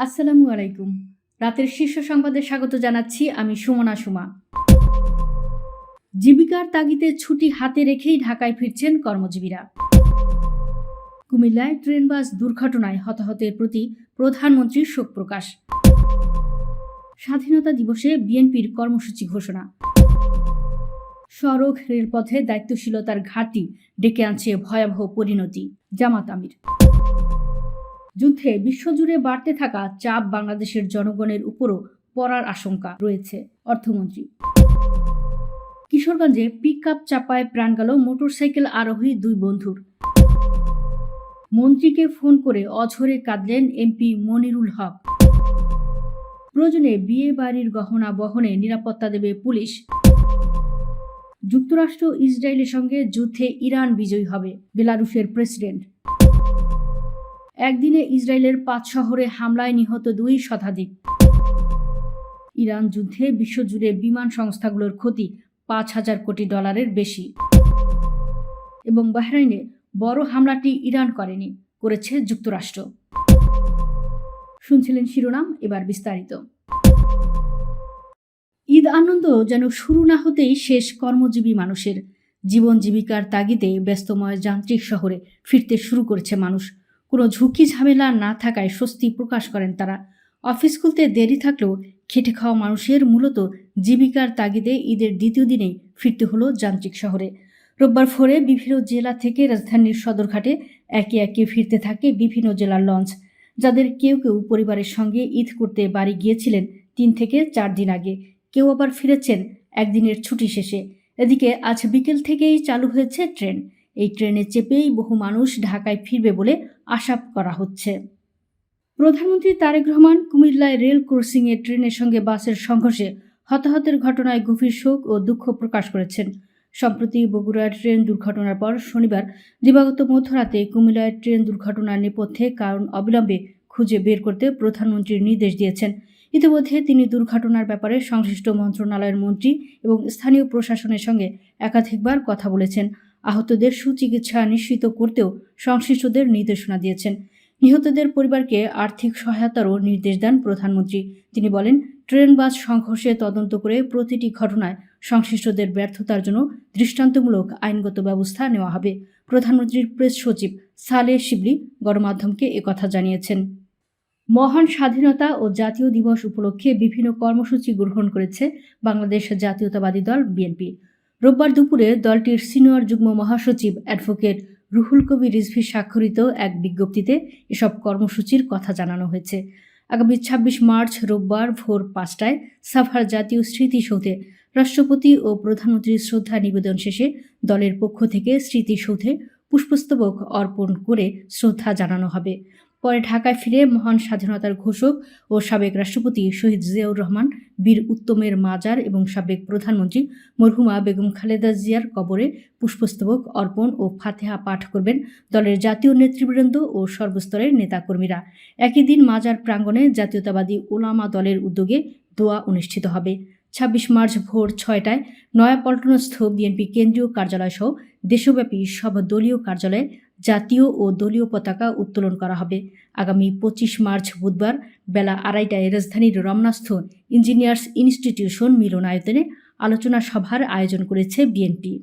আসসালামু আলাইকুম। রাতের শীর্ষ সংবাদে স্বাগত জানাচ্ছি আমি সুমনা সুমা। জীবিকার তাগিদে ছুটি হাতে রেখেই ঢাকায় ফিরছেন কর্মজীবীরা। কুমিল্লায় ট্রেন বাস দুর্ঘটনায় হতাহতের প্রতি প্রধানমন্ত্রীর শোক প্রকাশ। স্বাধীনতা দিবসে বিএনপির কর্মসূচি ঘোষণা। সড়ক রেলপথে দায়িত্বশীলতার ঘাটতি ডেকে আনছে ভয়াবহ পরিণতি, জামাত আমির। যুদ্ধে বিশ্বজুড়ে বাড়তে থাকা চাপ বাংলাদেশের জনগণের উপরও পড়ার আশঙ্কা রয়েছে, অর্থমন্ত্রী। কিশোরগঞ্জে পিকআপ চাপায় প্রাণ গেল মোটরসাইকেল আরোহী দুই বন্ধুর। মন্ত্রীকে ফোন করে অঝরে কাঁদলেন এমপি মনিরুল হক। প্রয়োজনে বিয়ে বাড়ির গহনা বহনে নিরাপত্তা দেবে পুলিশ। যুক্তরাষ্ট্র ইসরায়েলের সঙ্গে যুদ্ধে ইরান বিজয়ী হবে, বেলারুশের প্রেসিডেন্ট। একদিনে ইসরায়েলের 5 শহরে হামলায় নিহত 2 শতাধিক। ইরান যুদ্ধে বিশ্বজুড়ে বিমান সংস্থাগুলোর ক্ষতি $5,000 কোটি বেশি। এবং বাহরাইনে বড় হামলাটি ইরান করেনি, করেছে যুক্তরাষ্ট্র। শুনছিলেন শিরোনাম, এবার বিস্তারিত। ঈদ আনন্দ যেন শুরু না হতেই শেষ কর্মজীবী মানুষের। জীবন জীবিকার তাগিদে ব্যস্তময় যান্ত্রিক শহরে ফিরতে শুরু করেছে মানুষ। কোনো ঝুঁকি ঝামেলা না থাকায় স্বস্তি প্রকাশ করেন তারা। অফিস খুলতে দেরি থাকলেও খেটে খাওয়া মানুষের মূলত জীবিকার তাগিদে ঈদের দ্বিতীয় দিনেই ফিরতে হলো যান্ত্রিক শহরে। রোববার ভোরে বিভিন্ন জেলা থেকে রাজধানীর সদরঘাটে একে একে ফিরতে থাকে বিভিন্ন জেলার লঞ্চ। যাদের কেউ কেউ পরিবারের সঙ্গে ঈদ করতে বাড়ি গিয়েছিলেন 3 থেকে 4 দিন আগে, কেউ আবার ফিরেছেন একদিনের ছুটি শেষে। এদিকে আজ বিকেল থেকেই চালু হয়েছে ট্রেন। এই ট্রেনে চেপেই বহু মানুষ ঢাকায় ফিরবে বলে আশা করা হচ্ছে। প্রধানমন্ত্রী তারেক রহমান কুমিল্লায় রেল ক্রসিংয়ে ট্রেনের সঙ্গে বাসের সংঘর্ষে হতাহতের ঘটনায় গভীর শোক ও দুঃখ প্রকাশ করেছেন। সম্প্রতি বগুড়ার ট্রেন দুর্ঘটনার পর শনিবার দিবাগত মধ্যরাতে কুমিল্লায় ট্রেন দুর্ঘটনার নেপথ্যে কারণ অবিলম্বে খুঁজে বের করতে প্রধানমন্ত্রীর নির্দেশ দিয়েছেন। ইতিমধ্যে তিনি দুর্ঘটনার ব্যাপারে সংশ্লিষ্ট মন্ত্রণালয়ের মন্ত্রী এবং স্থানীয় প্রশাসনের সঙ্গে একাধিকবার কথা বলেছেন। আহতদের সুচিকিৎসা নিশ্চিত করতেও সংশ্লিষ্টদের নির্দেশনা দিয়েছেন। নিহতদের পরিবারকে আর্থিক সহায়তারও নির্দেশ দেন প্রধানমন্ত্রী। তিনি বলেন, ট্রেন বাস সংঘর্ষে তদন্ত করে প্রতিটি ঘটনায় সংশ্লিষ্টদের ব্যর্থতার জন্য দৃষ্টান্তমূলক আইনগত ব্যবস্থা নেওয়া হবে। প্রধানমন্ত্রীর প্রেস সচিব সালেহ শিবলি গণমাধ্যমকে একথা জানিয়েছেন। মহান স্বাধীনতা ও জাতীয় দিবস উপলক্ষে বিভিন্ন কর্মসূচি গ্রহণ করেছে বাংলাদেশ জাতীয়তাবাদী দল বিএনপি। রোববার দুপুরে দলটির সিনিয়র যুগ্ম মহাসচিব অ্যাডভোকেট রুহুল কবির রিজভী স্বাক্ষরিত এক বিজ্ঞপ্তিতে এসব কর্মসূচির কথা জানানো হয়েছে। আগামী 26 মার্চ রোববার ভোর 5টায় সাভার জাতীয় স্মৃতিসৌধে রাষ্ট্রপতি ও প্রধানমন্ত্রীর শ্রদ্ধা নিবেদন শেষে দলের পক্ষ থেকে স্মৃতিসৌধে পুষ্পস্তবক অর্পণ করে শ্রদ্ধা জানানো হবে। পরে ঢাকায় ফিরে মহান স্বাধীনতার ঘোষক ও সাবেক রাষ্ট্রপতি শহীদ জিয়াউর রহমান বীর উত্তমের মাজার এবং সাবেক প্রধানমন্ত্রী মরহুমা বেগম খালেদা জিয়ার কবরে পুষ্পস্তবক অর্পণ ও ফাতেহা পাঠ করবেন দলের জাতীয় নেতৃবৃন্দ ও সর্বস্তরের নেতাকর্মীরা। একই দিন মাজার প্রাঙ্গণে জাতীয়তাবাদী ওলামা দলের উদ্যোগে দোয়া অনুষ্ঠিত হবে। 26 মার্চ ভোর 6টায় নয়াপল্টনস্থ বিএনপি কেন্দ্রীয় কার্যালয় সহ দেশব্যাপী সব দলীয় কার্যালয়ে জাতীয় ও দলীয় পতাকা উত্তোলন করা হবে। আগামী 25 মার্চ বুধবার বেলা 2:30টায় রাজধানীর রমনাস্থ ইঞ্জিনিয়ার্স ইনস্টিটিউশন মিলনায়তনে আলোচনা সভার আয়োজন করেছে বিএনপি।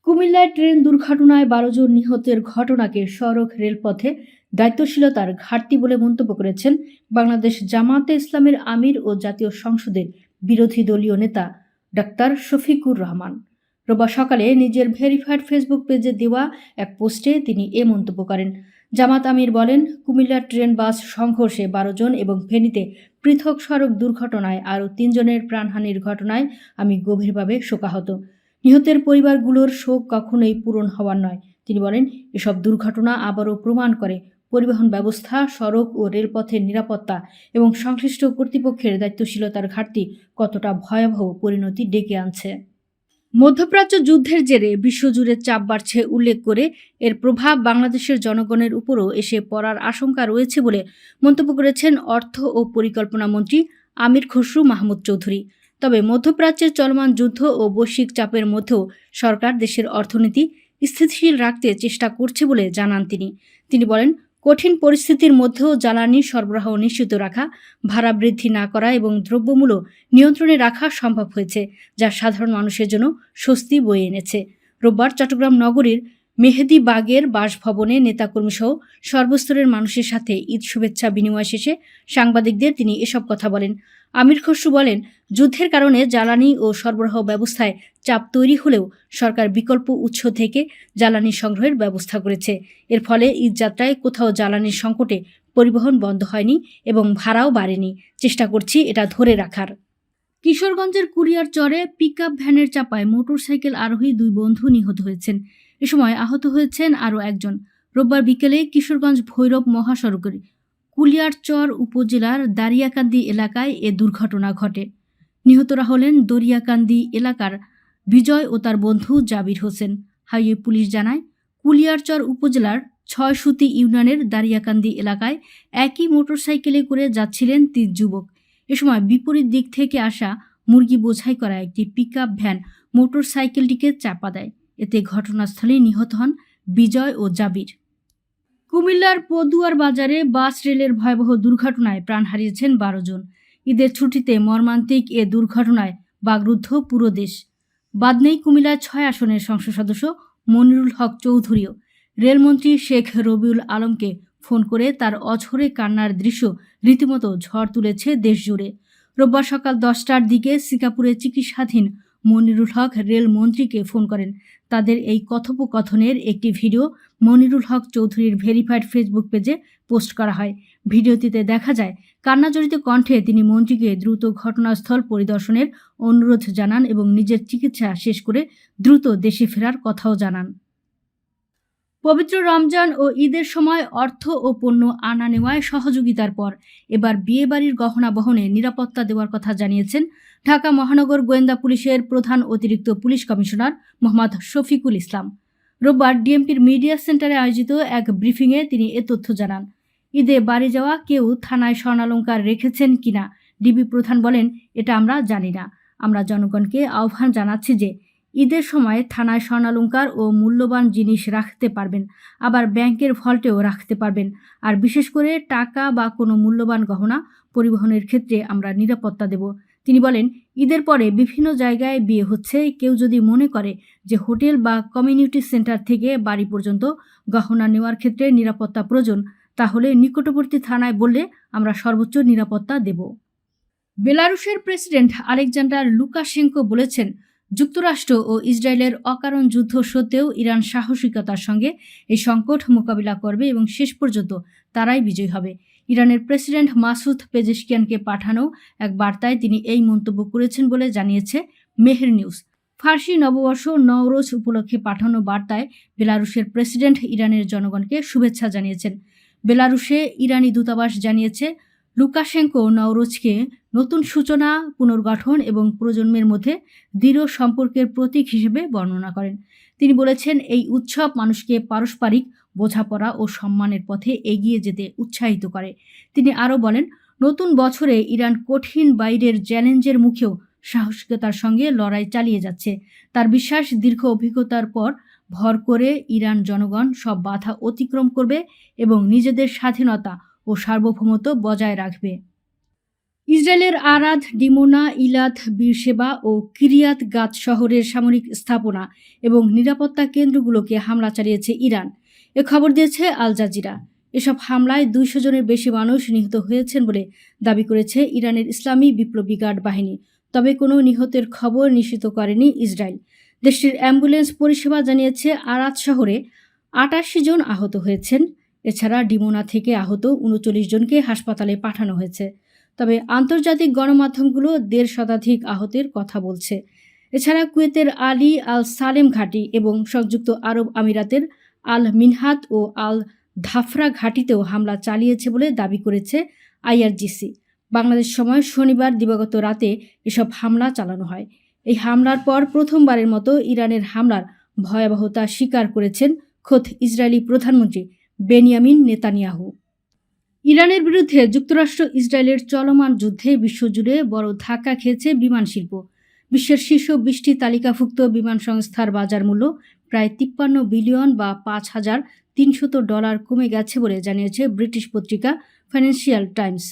কুমিল্লায় ট্রেন দুর্ঘটনায় 12 জন নিহতের ঘটনাকে সড়ক রেলপথে দায়িত্বশীলতার ঘাটতি বলে মন্তব্য করেছেন বাংলাদেশ জামায়াতে ইসলামের আমির ও জাতীয় সংসদের বিরোধী দলীয় নেতা ডাক্তার শফিকুর রহমান। রোববার সকালে নিজের ভেরিফাইড ফেসবুক পেজে দেওয়া এক পোস্টে তিনি এ মন্তব্য করেন। জামাত আমির বলেন, কুমিল্লার ট্রেন বাস সংঘর্ষে 12 জন এবং ফেনীতে পৃথক সড়ক দুর্ঘটনায় আরও 3 জনের প্রাণহানির ঘটনায় আমি গভীরভাবে শোকাহত। নিহতের পরিবারগুলোর শোক কখনোই পূরণ হওয়ার নয়। তিনি বলেন, এসব দুর্ঘটনা আবারও প্রমাণ করে পরিবহন ব্যবস্থা, সড়ক ও রেলপথের নিরাপত্তা এবং সংশ্লিষ্ট কর্তৃপক্ষের দায়িত্বশীলতার ঘাটতি কতটা ভয়াবহ পরিণতি ডেকে আনছে। মধ্যপ্রাচ্য যুদ্ধের জেরে বিশ্বজুড়ে চাপ বাড়ছে উল্লেখ করে এর প্রভাব বাংলাদেশের জনগণের উপরও এসে পড়ার আশঙ্কা রয়েছে বলে মন্তব্য করেছেন অর্থ ও পরিকল্পনা মন্ত্রী আমির খসরু মাহমুদ চৌধুরী। তবে মধ্যপ্রাচ্যের চলমান যুদ্ধ ও বৈশ্বিক চাপের মধ্যেও সরকার দেশের অর্থনীতি স্থিতিশীল রাখতে চেষ্টা করছে বলে জানান তিনি। তিনি বলেন, কঠিন পরিস্থিতির মধ্যেও জ্বালানি সরবরাহ নিশ্চিত রাখা, ভাড়া বৃদ্ধি না করা এবং দ্রব্যমূল্য নিয়ন্ত্রণে রাখা সম্ভব হয়েছে, যা সাধারণ মানুষের জন্য স্বস্তি বয়ে এনেছে। রোববার চট্টগ্রাম নগরীর মেহেদীবাগের বাসভবনে নেতাকর্মীসহ সর্বস্তরের মানুষের সাথে ঈদ শুভেচ্ছা বিনিময় শেষে সাংবাদিকদের তিনি এসব কথা বলেন। আমির খসরু বলেন, যুদ্ধের কারণে জ্বালানি ও সরবরাহ ব্যবস্থায় চাপ তৈরি হলেও সরকার বিকল্প উৎস থেকে জ্বালানি সংগ্রহের ব্যবস্থা করেছে। এর ফলে ঈদযাত্রায় কোথাও জ্বালানির সংকটে পরিবহন বন্ধ হয়নি এবং ভাড়াও বাড়েনি। চেষ্টা করছি এটা ধরে রাখার। কিশোরগঞ্জের কুরিয়ার চরে পিকআপ ভ্যানের চাপায় মোটরসাইকেল আরোহী 2 বন্ধু নিহত হয়েছেন। এ সময় আহত হয়েছেন আরও একজন। রোববার বিকেলে কিশোরগঞ্জ ভৈরব মহাসড়কের কুলিয়ারচর উপজেলার দারিয়াকান্দি এলাকায় এ দুর্ঘটনা ঘটে। নিহতরা হলেন দরিয়াকান্দি এলাকার বিজয় ও তার বন্ধু জাবির হোসেন। হাইওয়ে পুলিশ জানায়, কুলিয়ারচর উপজেলার 6 সুতি ইউনিয়নের দারিয়াকান্দি এলাকায় একই মোটরসাইকেলে করে যাচ্ছিলেন 3 যুবক। এ সময় বিপরীত দিক থেকে আসা মুরগি বোঝাই করা একটি পিকআপ ভ্যান মোটরসাইকেলটিকে চাপা দেয়। এতে ঘটনাস্থলেই নিহত হন বিজয় ও জাবির। কুমিল্লার পদুয়ার বাজারে বাস রেলের ভয়াবহ দুর্ঘটনায় প্রাণ হারিয়েছেন 12 জন। ঈদের ছুটিতে মর্মান্তিক এ দুর্ঘটনায় বাগরুদ্ধ পুরো দেশ। বাদ নেই কুমিল্লার 6 আসনের সংসদ সদস্য মনিরুল হক চৌধুরীও। রেলমন্ত্রী শেখ রবিউল আলমকে ফোন করে তার অঝরে কান্নার দৃশ্য রীতিমতো ঝড় তুলেছে দেশজুড়ে। রোববার সকাল 10টার দিকে সিঙ্গাপুরে চিকিৎসাধীন মনিরুল হক রেলমন্ত্রীকে ফোন করেন। তাদের এই কথোপকথনের একটি ভিডিও মনিরুল হক চৌধুরীর ভেরিফাইড ফেসবুক পেজে পোস্ট করা হয়। ভিডিওটিতে দেখা যায়, কান্নাজড়িত কণ্ঠে তিনি মন্ত্রীকে দ্রুত ঘটনাস্থল পরিদর্শনের অনুরোধ জানান এবং নিজের চিকিৎসা শেষ করে দ্রুত দেশে ফেরার কথাও জানান। পবিত্র রমজান ও ঈদের সময় অর্থ ও পণ্য আনা নেওয়ায় সহযোগিতার পর এবার বিয়েবাড়ির গহনা বহনে নিরাপত্তা দেওয়ার কথা জানিয়েছেন ঢাকা মহানগর গোয়েন্দা পুলিশের প্রধান অতিরিক্ত পুলিশ কমিশনার মোহাম্মদ শফিকুল ইসলাম। রোববার ডিএমপির মিডিয়া সেন্টারে আয়োজিত এক ব্রিফিংয়ে তিনি এ তথ্য জানান। ঈদে বাড়ি যাওয়া কেউ থানায় স্বর্ণালংকার রেখেছেন কিনা ডিবি প্রধান বলেন, এটা আমরা জানি না। আমরা জনগণকে আহ্বান জানাচ্ছি যে ঈদের সময় থানায় স্বর্ণালংকার ও মূল্যবান জিনিস রাখতে পারবেন, আবার ব্যাংকের ভল্টেও রাখতে পারবেন। আর বিশেষ করে টাকা বা কোনো মূল্যবান গহনা পরিবহনের ক্ষেত্রে আমরা নিরাপত্তা দেব। তিনি বলেন, ঈদের পরে বিভিন্ন জায়গায় বিয়ে হচ্ছে। কেউ যদি মনে করে যে হোটেল বা কমিউনিটি সেন্টার থেকে বাড়ি পর্যন্ত গহনা নেওয়ার ক্ষেত্রে নিরাপত্তা প্রয়োজন, তাহলে নিকটবর্তী থানায় বললে আমরা সর্বোচ্চ নিরাপত্তা দেব। বেলারুশের প্রেসিডেন্ট আলেকজান্ডার লুকাশেঙ্কো বলেছেন, যুক্তরাষ্ট্র ও ইসরায়েলের অকারণ যুদ্ধ সত্ত্বেও ইরান সাহসিকতার সঙ্গে এই সংকট মোকাবিলা করবে এবং শেষ পর্যন্ত তারাই বিজয়ী হবে। ইরানের প্রেসিডেন্ট মাসুদ পেজেশকিয়ানকে পাঠানো এক বার্তায় তিনি এই মন্তব্য করেছেন বলে জানিয়েছে মেহের নিউজ। ফার্সি নববর্ষ নওরোজ উপলক্ষে পাঠানো বার্তায় বেলারুশের প্রেসিডেন্ট ইরানের জনগণকে শুভেচ্ছা জানিয়েছেন। বেলারুশে ইরানি দূতাবাস জানিয়েছে, লুকাশেঙ্কো নওরোজকে নতুন সূচনা, পুনর্গঠন এবং প্রজন্মের মধ্যে দৃঢ় সম্পর্কের প্রতীক হিসেবে বর্ণনা করেন। তিনি বলেছেন, এই উৎসব মানুষকে পারস্পরিক বোঝাপড়া ও সম্মানের পথে এগিয়ে যেতে উৎসাহিত করে। তিনি আরও বলেন, নতুন বছরে ইরান কঠিন বাইরের চ্যালেঞ্জের মুখেও সাহসিকতার সঙ্গে লড়াই চালিয়ে যাচ্ছে। তার বিশ্বাস, দীর্ঘ অভিজ্ঞতার পর ভর করে ইরান জনগণ সব বাধা অতিক্রম করবে এবং নিজেদের স্বাধীনতা ও সার্বভৌমত্ব বজায় রাখবে। ইসরায়েলের আরাদ, ডিমোনা, ইলাত, বীরশেবা ও কিরিয়াত গাত শহরের সামরিক স্থাপনা এবং নিরাপত্তা কেন্দ্রগুলোকে হামলা চালিয়েছে ইরান। এ খবর দিয়েছে আল জাজিরা। এসব হামলায় 200 জনের বেশি মানুষ নিহত হয়েছেন বলে দাবি করেছে ইরানের ইসলামী বিপ্লবী গার্ড বাহিনী। তবে কোনো নিহতের খবর নিশ্চিত করেনি ইসরায়েল। দেশটির অ্যাম্বুলেন্স পরিষেবা জানিয়েছে, আরাদ শহরে 88 জন আহত হয়েছেন। এছাড়া ডিমোনা থেকে আহত 39 জনকে হাসপাতালে পাঠানো হয়েছে। তবে আন্তর্জাতিক গণমাধ্যমগুলো 1.5 শতাধিক আহতের কথা বলছে। এছাড়া কুয়েতের আলী আল সালেম ঘাঁটি এবং সংযুক্ত আরব আমিরাতের আল মিনহাত ও আল ধাফরা ঘাঁটিতেও হামলা চালিয়েছে বলে দাবি করেছে আইআরজিসি। বাংলাদেশ সময় শনিবার দিবাগত রাতে এসব হামলা চালানো হয়। এই হামলার পর প্রথমবারের মতো ইরানের হামলার ভয়াবহতা স্বীকার করেছেন খোদ ইসরায়েলি প্রধানমন্ত্রী বেনিয়ামিন নেতানিয়াহু। ইরানের বিরুদ্ধে যুক্তরাষ্ট্র ইসরায়েলের চলমান যুদ্ধে বিশ্বজুড়ে বড় ধাক্কা খেয়েছে বিমান শিল্প। বিশ্বের শীর্ষ 20টি তালিকাভুক্ত বিমান সংস্থার বাজার মূল্য প্রায় 53 বিলিয়ন বা 5,000 $300 কমে গেছে বলে জানিয়েছে ব্রিটিশ পত্রিকা ফাইন্যান্সিয়াল টাইমস।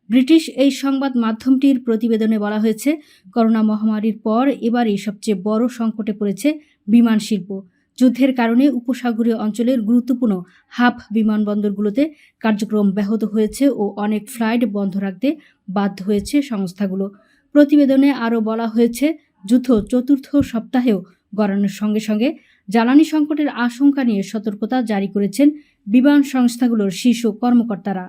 ব্রিটিশ এই সংবাদ মাধ্যমটির প্রতিবেদনে বলা হয়েছে, করোনা মহামারীর পর এবারই সবচেয়ে বড় সংকটে পড়েছে বিমান শিল্প। যুদ্ধের কারণে উপসাগরীয় অঞ্চলের গুরুত্বপূর্ণ হাব বিমানবন্দরগুলোতে কার্যক্রম ব্যাহত হয়েছে ও অনেক ফ্লাইট বন্ধ রাখতে বাধ্য হয়েছে সংস্থাগুলো। প্রতিবেদনে আরও বলা হয়েছে, যুদ্ধ চতুর্থ সপ্তাহেও গড়ানোর সঙ্গে সঙ্গে জ্বালানি সংকটের আশঙ্কা নিয়ে সতর্কতা জারি করেছেন বিমান সংস্থাগুলোর শীর্ষ কর্মকর্তারা।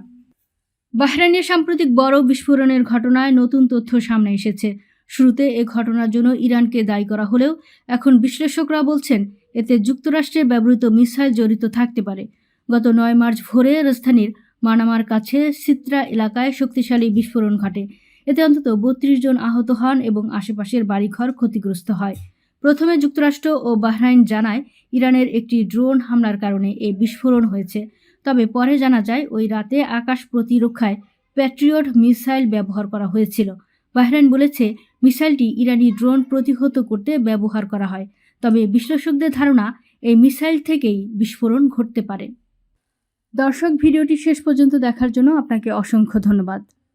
বাহরাইনে সাম্প্রতিক বড় বিস্ফোরণের ঘটনায় নতুন তথ্য সামনে এসেছে। শুরুতে এ ঘটনার জন্য ইরানকে দায়ী করা হলেও এখন বিশ্লেষকরা বলছেন এতে যুক্তরাষ্ট্রে ব্যবহৃত মিসাইল জড়িত থাকতে পারে। গত 9 মার্চ ভোরে রাজধানীর মানামার কাছে সিত্রা এলাকায় শক্তিশালী বিস্ফোরণ ঘটে। এতে অন্তত 32 জন আহত হন এবং আশেপাশের বাড়িঘর ক্ষতিগ্রস্ত হয়। প্রথমে যুক্তরাষ্ট্র ও বাহরাইন জানায় ইরানের একটি ড্রোন হামলার কারণে এই বিস্ফোরণ হয়েছে। তবে পরে জানা যায় ওই রাতে আকাশ প্রতিরক্ষায় প্যাট্রিয়ট মিসাইল ব্যবহার করা হয়েছিল। বাহরাইন বলেছে মিসাইলটি ইরানি ড্রোন প্রতিহত করতে ব্যবহার করা হয়। তবে বিশ্লেষকদের ধারণা এই মিসাইল থেকেই বিস্ফোরণ ঘটতে পারে। দর্শক, ভিডিওটি শেষ পর্যন্ত দেখার জন্য আপনাকে অসংখ্য ধন্যবাদ।